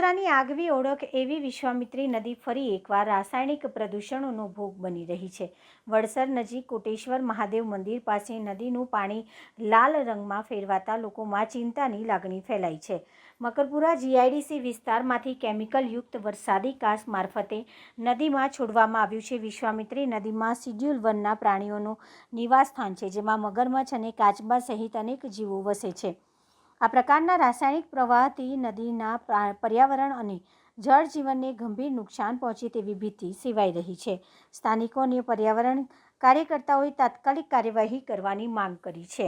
મકરપુરાની આગવી ઓળખ એવી વિશ્વામિત્રી નદી ફરી એકવાર રાસાયણિક પ્રદૂષણોનો ભોગ બની રહી છે. વડસર નજીક કોટેશ્વર મહાદેવ મંદિર પાસે નદીનું પાણી લાલ રંગમાં ફેરવાતા લોકોમાં ચિંતાની લાગણી ફેલાઈ છે. મકરપુરા જીઆઈડીસી વિસ્તારમાંથી કેમિકલયુક્ત વરસાદી કાંસ મારફતે નદીમાં છોડવામાં આવ્યું છે. વિશ્વામિત્રી નદીમાં શિડ્યુલ 1ના પ્રાણીઓનું નિવાસસ્થાન છે, જેમાં મગરમચ્છ અને કાચબા સહિત અનેક જીવો વસે છે. આ પ્રકારના રાસાયણિક પ્રવાહથી નદીના પર્યાવરણ અને જળજીવનને ગંભીર નુકસાન પહોંચે તેવી ભીતિ સેવાઈ રહી છે. સ્થાનિકો અને પર્યાવરણ કાર્યકર્તાઓએ તાત્કાલિક કાર્યવાહી કરવાની માંગ કરી છે.